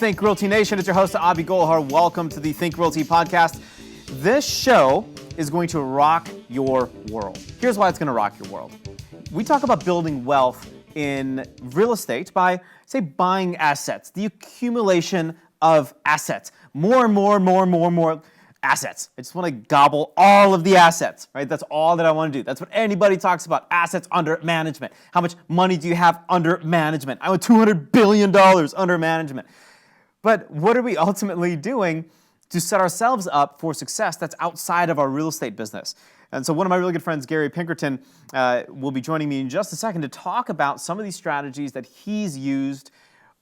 Think Realty Nation. It's your host, Abhi Golhar. Welcome to the Think Realty podcast. This show is going to rock your world. Here's why it's going to rock your world. We talk about building wealth in real estate by, say, buying assets, the accumulation of assets, more assets. I just want to gobble all of the assets, right? That's all that I want to do. That's what anybody talks about, assets under management. How much money do you have under management? I want $200 billion under management. But what are we ultimately doing to set ourselves up for success that's outside of our real estate business? And so one of my really good friends, Gary Pinkerton, will be joining me in just a second to talk about some of these strategies that he's used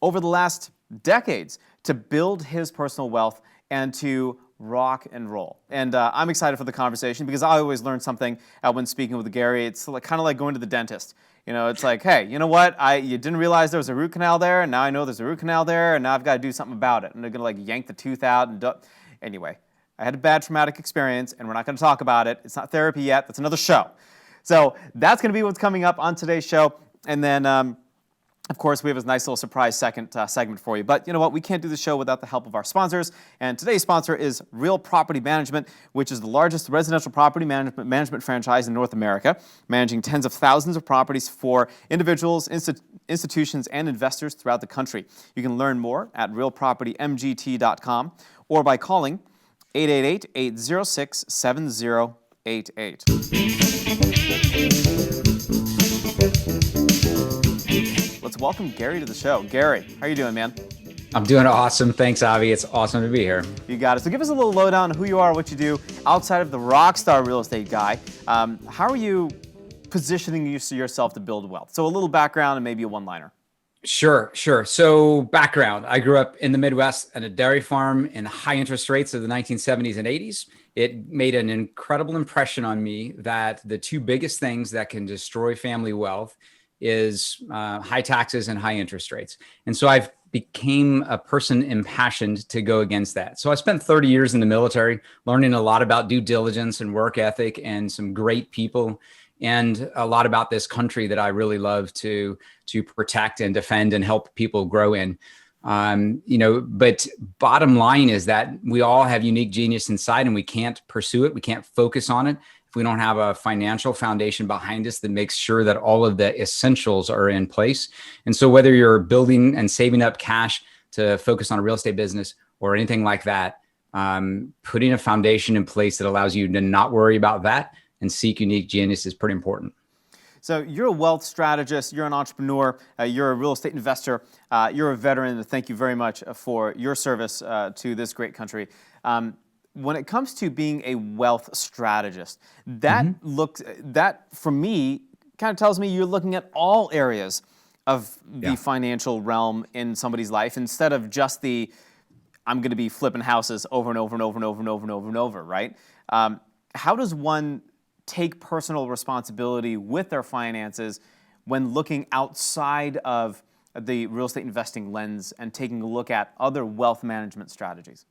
over the last decades to build his personal wealth and to rock and roll. And I'm excited for the conversation because I always learn something when speaking with Gary. It's kind of like going to the dentist. You know, it's like, hey, you know what? You didn't realize there was a root canal there, and now I know there's a root canal there, and now I've got to do something about it. And they're going to yank the tooth out. Anyway, I had a bad traumatic experience, and we're not going to talk about it. It's not therapy yet. That's another show. So that's going to be what's coming up on today's show. And then, of course, we have a nice little surprise second segment for you. But you know what? We can't do the show without the help of our sponsors. And today's sponsor is Real Property Management, which is the largest residential property management franchise in North America, managing tens of thousands of properties for individuals, institutions, and investors throughout the country. You can learn more at realpropertymgt.com or by calling 888-806-7088. Let's welcome Gary to the show. Gary, how are you doing, man? I'm doing awesome. Thanks, Avi. It's awesome to be here. You got it. So give us a little lowdown on who you are, what you do, outside of the rock star real estate guy. How are you positioning yourself to build wealth? So a little background and maybe a one-liner. Sure. So background, I grew up in the Midwest at a dairy farm in high interest rates of the 1970s and 80s. It made an incredible impression on me that the two biggest things that can destroy family wealth is high taxes and high interest rates. And so I've became a person impassioned to go against that. So I spent 30 years in the military, learning a lot about due diligence and work ethic and some great people, and a lot about this country that I really love to protect and defend and help people grow in. But bottom line is that we all have unique genius inside and we can't pursue it. We can't focus on it if we don't have a financial foundation behind us that makes sure that all of the essentials are in place. And so whether you're building and saving up cash to focus on a real estate business or anything like that, putting a foundation in place that allows you to not worry about that and seek unique genius is pretty important. So you're a wealth strategist, you're an entrepreneur, you're a real estate investor, you're a veteran, and thank you very much for your service to this great country. When it comes to being a wealth strategist, that for me kind of tells me you're looking at all areas of the financial realm in somebody's life instead of just the I'm going to be flipping houses over and over and over and over and over and over and over, right? How does one take personal responsibility with their finances when looking outside of the real estate investing lens and taking a look at other wealth management strategies?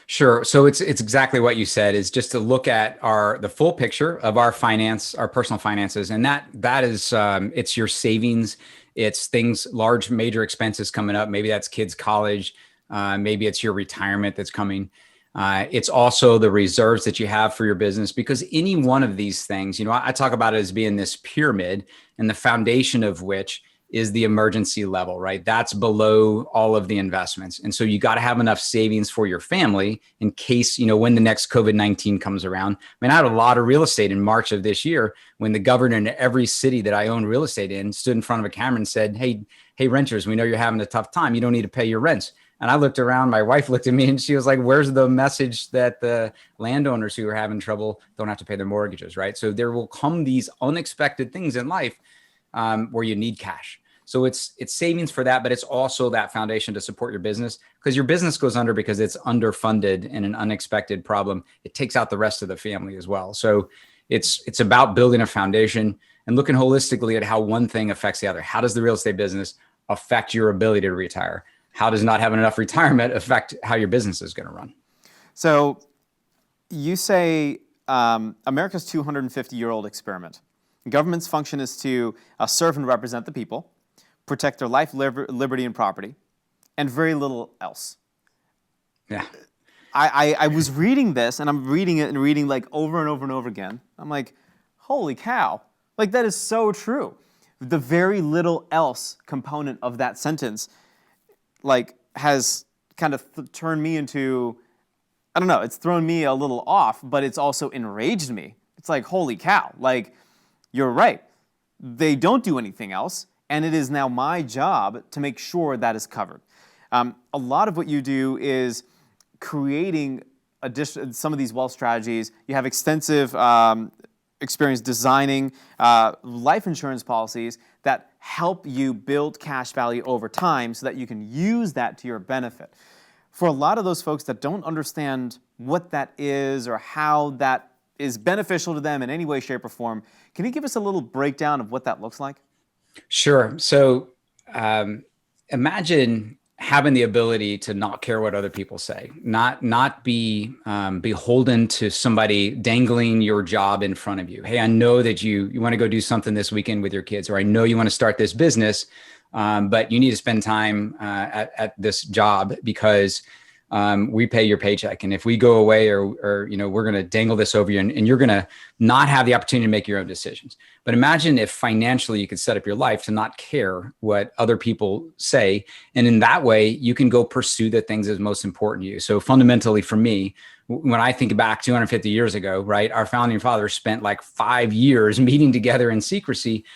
Sure. So it's exactly what you said, is just to look at the full picture of our personal finances. And that is, it's your savings, it's things, large major expenses coming up. Maybe that's kids' college. Maybe it's your retirement that's coming. It's also the reserves that you have for your business, because any one of these things, I talk about it as being this pyramid, and the foundation of which is the emergency level, right? That's below all of the investments. And so you got to have enough savings for your family in case, when the next COVID-19 comes around. I had a lot of real estate in March of this year when the governor in every city that I own real estate in stood in front of a camera and said, hey, renters, we know you're having a tough time. You don't need to pay your rents. And I looked around, my wife looked at me and she was like, where's the message that the landowners who are having trouble don't have to pay their mortgages, right? So there will come these unexpected things in life where you need cash. So it's savings for that, but it's also that foundation to support your business, because your business goes under because it's underfunded in an unexpected problem. It takes out the rest of the family as well. So it's about building a foundation and looking holistically at how one thing affects the other. How does the real estate business affect your ability to retire? How does not having enough retirement affect how your business is going to run? So you say America's 250-year-old experiment. Government's function is to serve and represent the people, protect their life, liberty, and property, and very little else. Yeah. I was reading this, and I'm reading it and reading like over and over and over again. I'm like, holy cow. Like, that is so true. The very little else component of that sentence, like, has kind of turned me into, I don't know, it's thrown me a little off, but it's also enraged me. It's like, holy cow. Like, you're right. They don't do anything else, and it is now my job to make sure that is covered. A lot of what you do is creating some of these wealth strategies. You have extensive experience designing life insurance policies that help you build cash value over time so that you can use that to your benefit. For a lot of those folks that don't understand what that is or how that is beneficial to them in any way, shape, or form, can you give us a little breakdown of what that looks like? Sure. So imagine having the ability to not care what other people say, not be beholden to somebody dangling your job in front of you. Hey, I know that you want to go do something this weekend with your kids, or I know you want to start this business, but you need to spend time at this job because we pay your paycheck. And if we go away or we're going to dangle this over you and you're going to not have the opportunity to make your own decisions. But imagine if financially you could set up your life to not care what other people say. And in that way, you can go pursue the things that's most important to you. So fundamentally for me, when I think back 250 years ago, right, our founding fathers spent like 5 years meeting together in secrecy.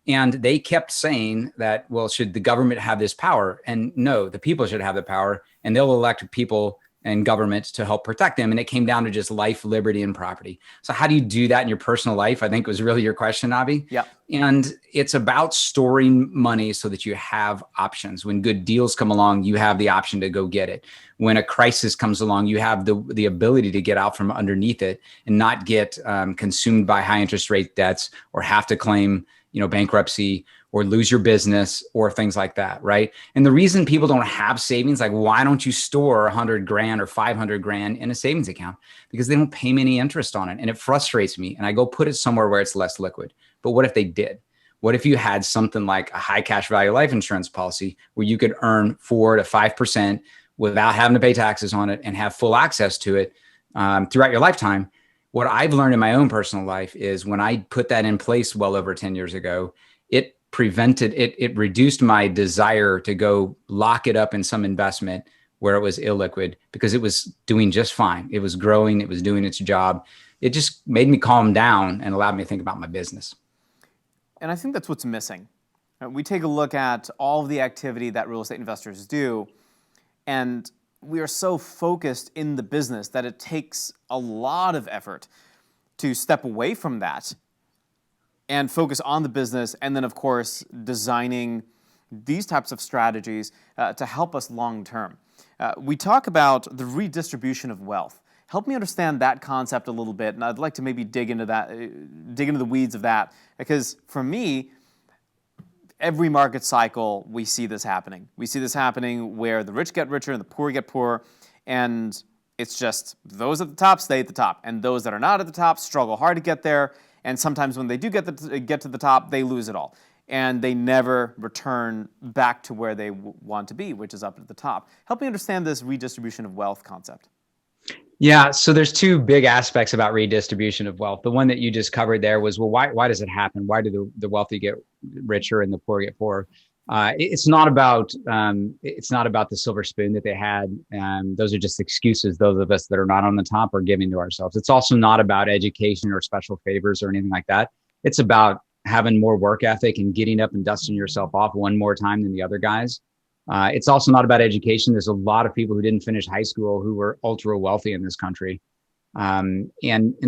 And they kept saying that, well, should the government have this power? And no, the people should have the power, and they'll elect people and government to help protect them. And it came down to just life, liberty, and property. So how do you do that in your personal life? I think was really your question, Avi. Yeah. And it's about storing money so that you have options. When good deals come along, you have the option to go get it. When a crisis comes along, you have the ability to get out from underneath it and not get consumed by high interest rate debts or have to claim bankruptcy or lose your business or things like that. Right. And the reason people don't have savings, like why don't you store 100 grand or 500 grand in a savings account? Because they don't pay me any interest on it. And it frustrates me. And I go put it somewhere where it's less liquid. But what if they did? What if you had something like a high cash value life insurance policy where you could earn 4 to 5% without having to pay taxes on it and have full access to it throughout your lifetime? What I've learned in my own personal life is when I put that in place well over 10 years ago, it reduced my desire to go lock it up in some investment where it was illiquid because it was doing just fine. It was growing. It was doing its job. It just made me calm down and allowed me to think about my business. And I think that's what's missing. We take a look at all of the activity that real estate investors do, and we are so focused in the business that it takes a lot of effort to step away from that and focus on the business, and then, of course, designing these types of strategies to help us long term. We talk about the redistribution of wealth. Help me understand that concept a little bit, and I'd like to maybe dig into the weeds of that, because for me, every market cycle, we see this happening. We see this happening where the rich get richer and the poor get poorer, and it's just those at the top stay at the top, and those that are not at the top struggle hard to get there, and sometimes when they do get to the top, they lose it all, and they never return back to where they want to be, which is up at the top. Help me understand this redistribution of wealth concept. Yeah, so there's two big aspects about redistribution of wealth. The one that you just covered there was, well, why does it happen? Why do the wealthy get richer and the poor get poorer? It's not about the silver spoon that they had. Those are just excuses those of us that are not on the top are giving to ourselves. It's also not about education or special favors or anything like that. It's about having more work ethic and getting up and dusting yourself off one more time than the other guys. It's also not about education. There's a lot of people who didn't finish high school who were ultra wealthy in this country. And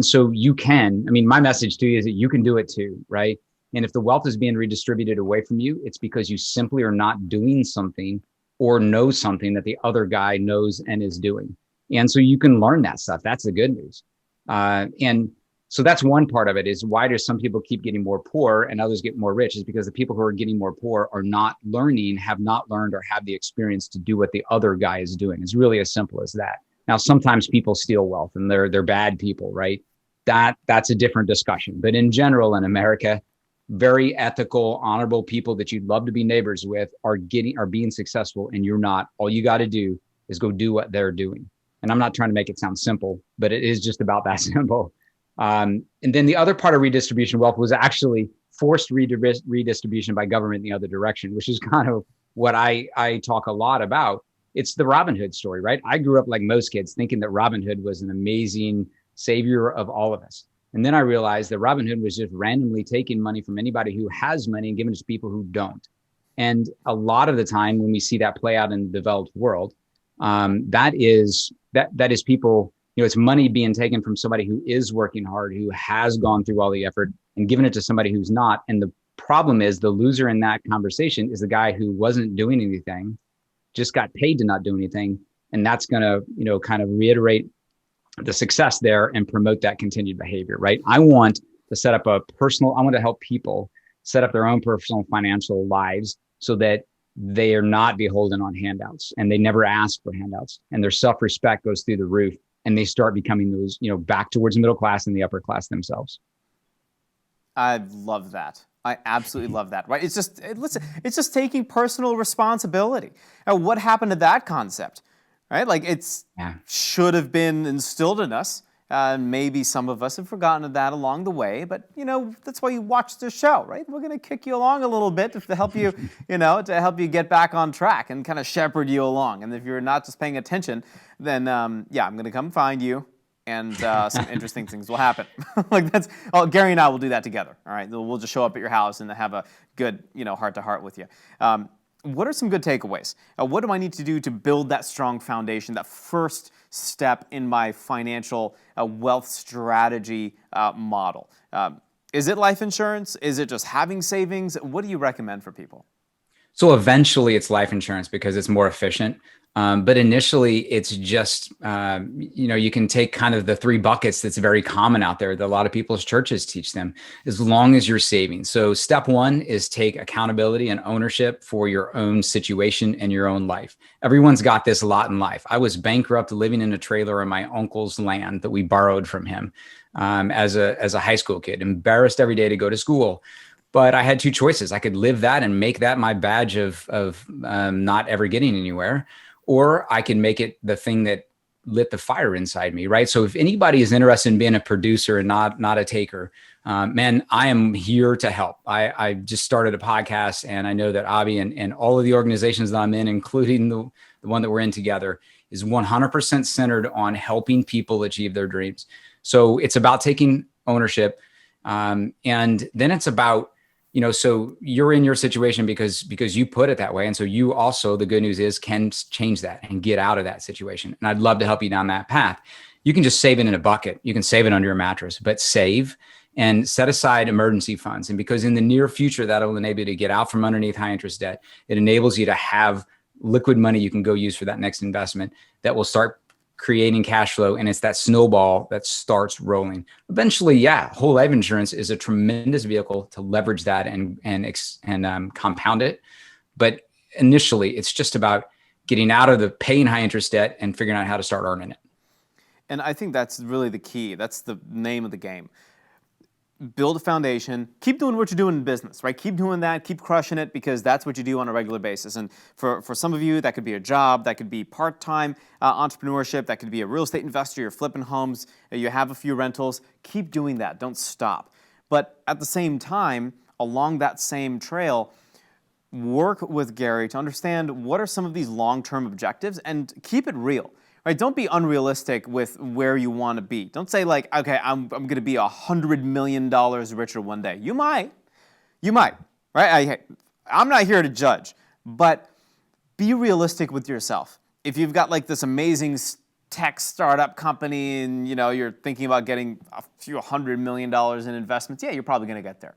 so you can, my message to you is that you can do it too, right? And if the wealth is being redistributed away from you, it's because you simply are not doing something or know something that the other guy knows and is doing. And so you can learn that stuff. That's the good news. And so that's one part of it is why do some people keep getting more poor and others get more rich is because the people who are getting more poor are not learning, have not learned or have the experience to do what the other guy is doing. It's really as simple as that. Now, sometimes people steal wealth and they're bad people, right? That's a different discussion. But in general, in America, very ethical, honorable people that you'd love to be neighbors with are being successful, and you're not. All you got to do is go do what they're doing. And I'm not trying to make it sound simple, but it is just about that simple. And then the other part of redistribution of wealth was actually forced redistribution by government in the other direction, which is kind of what I talk a lot about. It's the Robin Hood story, right? I grew up like most kids thinking that Robin Hood was an amazing savior of all of us. And then I realized that Robin Hood was just randomly taking money from anybody who has money and giving it to people who don't. And a lot of the time when we see that play out in the developed world, that is people, it's money being taken from somebody who is working hard, who has gone through all the effort, and giving it to somebody who's not. And the problem is the loser in that conversation is the guy who wasn't doing anything, just got paid to not do anything. And that's going to, kind of reiterate the success there and promote that continued behavior, right? I want to help people set up their own personal financial lives so that they are not beholden on handouts, and they never ask for handouts, and their self-respect goes through the roof, and they start becoming those, back towards the middle class and the upper class themselves. I love that. I absolutely love that, right? It's just taking personal responsibility. Now, what happened to that concept, right? Like should have been instilled in us. Maybe some of us have forgotten that along the way, but that's why you watch this show, right? We're going to kick you along a little bit to help you, to help you get back on track and kind of shepherd you along. And if you're not just paying attention, then I'm going to come find you, and some interesting things will happen. Gary and I will do that together. All right, we'll just show up at your house and have a good, heart-to-heart with you. What are some good takeaways? What do I need to do to build that strong foundation, that first step in my financial wealth strategy model? Is it life insurance? Is it just having savings? What do you recommend for people? So eventually it's life insurance because it's more efficient. But initially it's just, you can take kind of the 3 buckets that's very common out there that a lot of people's churches teach them, as long as you're saving. So step 1 is take accountability and ownership for your own situation and your own life. Everyone's got this a lot in life. I was bankrupt living in a trailer on my uncle's land that we borrowed from him as a high school kid, embarrassed every day to go to school. But I had 2 choices. I could live that and make that my badge of not ever getting anywhere, or I can make it the thing that lit the fire inside me, right? So if anybody is interested in being a producer and not a taker, man, I am here to help. I just started a podcast, and I know that Avi and all of the organizations that I'm in, including the one that we're in together, is 100% centered on helping people achieve their dreams. So it's about taking ownership. And then it's about, so you're in your situation because you put it that way. And so you also, the good news is, can change that and get out of that situation. And I'd love to help you down that path. You can just save it in a bucket. You can save it under your mattress, but save and set aside emergency funds. And because in the near future, that'll enable you to get out from underneath high interest debt. It enables you to have liquid money you can go use for that next investment that will start creating cash flow, and it's that snowball that starts rolling. Eventually, whole life insurance is a tremendous vehicle to leverage that and compound it. But initially, it's just about getting out of the paying high interest debt and figuring out how to start earning it. And I think that's really the key. That's the name of the game. Build a foundation, keep doing what you're doing in business, right? Keep doing that, keep crushing it, because that's what you do on a regular basis. And for some of you, that could be a job, that could be part-time entrepreneurship, that could be a real estate investor, you're flipping homes, you have a few rentals. Keep doing that, don't stop. But at the same time, along that same trail, work with Gary to understand what are some of these long-term objectives and keep it real. Right? Don't be unrealistic with where you want to be. Don't say like, okay, I'm going to be $100 million richer one day. You might, right? I'm not here to judge, but be realistic with yourself. If you've got like this amazing tech startup company and you're thinking about getting a few $100 million in investments, you're probably going to get there.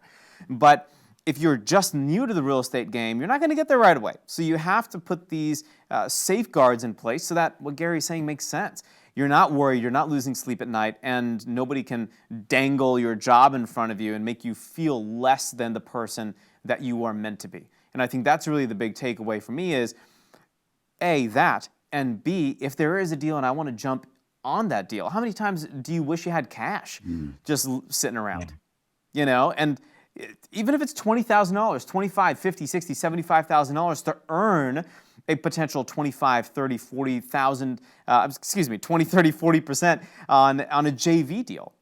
But if you're just new to the real estate game, you're not going to get there right away. So you have to put these safeguards in place so that what Gary's saying makes sense. You're not worried, you're not losing sleep at night, and nobody can dangle your job in front of you and make you feel less than the person that you are meant to be. And I think that's really the big takeaway for me is, A, that, and B, if there is a deal and I want to jump on that deal, how many times do you wish you had cash just sitting around? And even if it's $20,000, $25,000, $50,000, $60,000, $75,000 to earn a potential 25, 30, 40,000, 20, 30, 40% on a JV deal.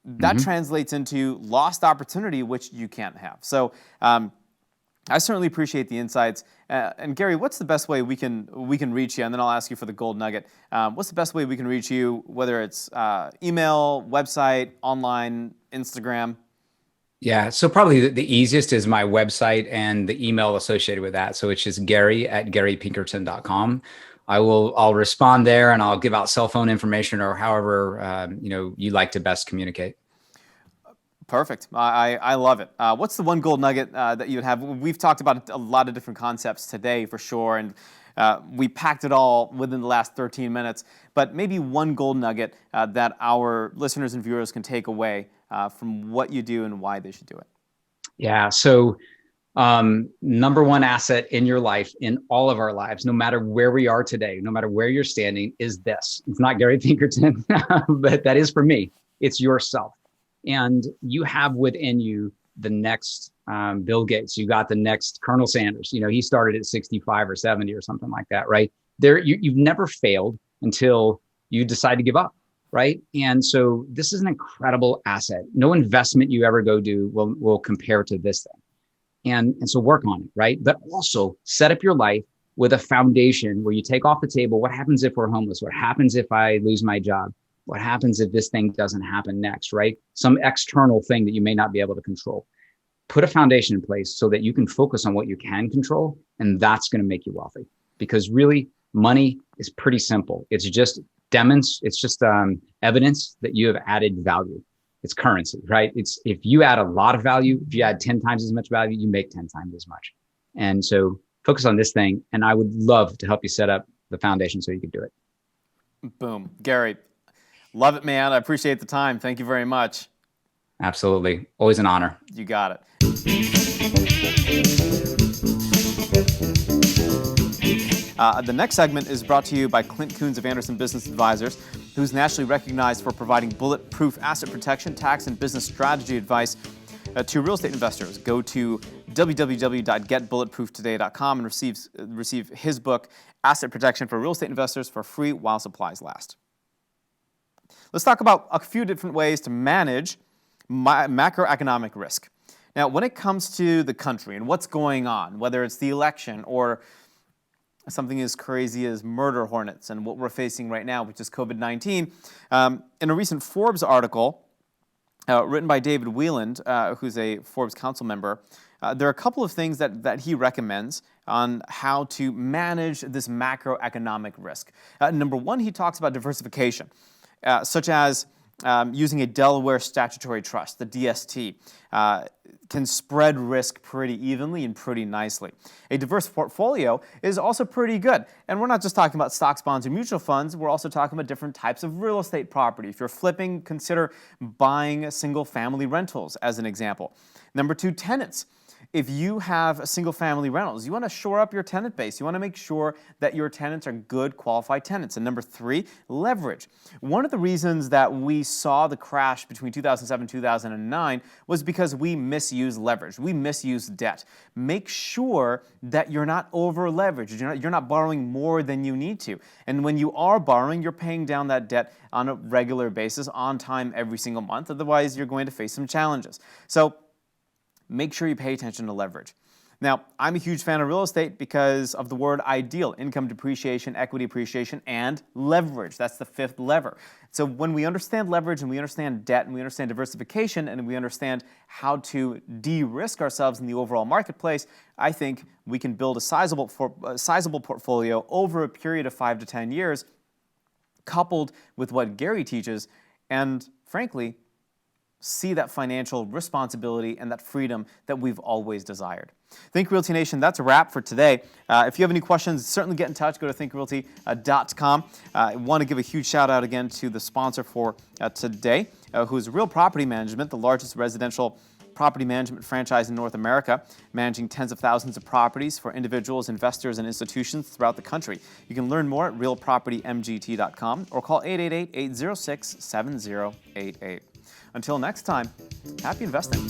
That translates into lost opportunity, which you can't have. So I certainly appreciate the insights. And Gary, what's the best way we can reach you? And then I'll ask you for the gold nugget. What's the best way we can reach you, whether it's email, website, online, Instagram? Yeah, so probably the easiest is my website and the email associated with that. So it's just Gary@GaryPinkerton.com. I'll respond there, and I'll give out cell phone information or however you like to best communicate. Perfect. I love it. What's the one gold nugget that you would have? We've talked about a lot of different concepts today for sure, and we packed it all within the last 13 minutes. But maybe one gold nugget that our listeners and viewers can take away from what you do and why they should do it. Yeah. So number one asset in your life, in all of our lives, no matter where we are today, no matter where you're standing, is this. It's not Gary Pinkerton, but that is for me. It's yourself. And you have within you the next Bill Gates. You got the next Colonel Sanders. He started at 65 or 70 or something like that, right? You've never failed until you decide to give up, right? And so this is an incredible asset. No investment you ever go do will compare to this thing. And so work on it, right? But also set up your life with a foundation where you take off the table. What happens if we're homeless? What happens if I lose my job? What happens if this thing doesn't happen next, right? Some external thing that you may not be able to control. Put a foundation in place so that you can focus on what you can control, and that's going to make you wealthy. Because really, money is pretty simple. It's just evidence that you have added value. It's currency, right? If you add a lot of value, if you add 10 times as much value, you make 10 times as much. And so focus on this thing, and I would love to help you set up the foundation so you can do it. Boom. Gary, love it, man. I appreciate the time. Thank you very much. Absolutely. Always an honor. You got it. The next segment is brought to you by Clint Coons of Anderson Business Advisors, who's nationally recognized for providing bulletproof asset protection, tax, and business strategy advice to real estate investors. Go to www.getbulletprooftoday.com and receive his book, Asset Protection for Real Estate Investors, for free while supplies last. Let's talk about a few different ways to manage macroeconomic risk. Now, when it comes to the country and what's going on, whether it's the election or something as crazy as murder hornets and what we're facing right now, which is COVID-19, in a recent Forbes article written by David Wieland, who's a Forbes council member, there are a couple of things that he recommends on how to manage this macroeconomic risk. Number one, he talks about diversification, such as using a Delaware statutory trust, the DST, can spread risk pretty evenly and pretty nicely. A diverse portfolio is also pretty good. And we're not just talking about stocks, bonds, and mutual funds. We're also talking about different types of real estate property. If you're flipping, consider buying single-family rentals as an example. Number two, tenants. If you have single-family rentals, you want to shore up your tenant base. You want to make sure that your tenants are good, qualified tenants. And number three, leverage. One of the reasons that we saw the crash between 2007 and 2009 was because we misused leverage. We misused debt. Make sure that you're not over-leveraged. You're not borrowing more than you need to. And when you are borrowing, you're paying down that debt on a regular basis, on time, every single month. Otherwise, you're going to face some challenges. So make sure you pay attention to leverage. Now, I'm a huge fan of real estate because of the word ideal: income depreciation, equity appreciation, and leverage. That's the fifth lever. So when we understand leverage and we understand debt and we understand diversification and we understand how to de-risk ourselves in the overall marketplace, I think we can build a sizable portfolio over a period of 5 to 10 years, coupled with what Gary teaches, and frankly, see that financial responsibility and that freedom that we've always desired. Think Realty Nation, that's a wrap for today. If you have any questions, certainly get in touch. Go to thinkrealty.com. I want to give a huge shout out again to the sponsor for today, who is Real Property Management, the largest residential property management franchise in North America, managing tens of thousands of properties for individuals, investors, and institutions throughout the country. You can learn more at realpropertymgt.com or call 888-806-7088. Until next time, happy investing.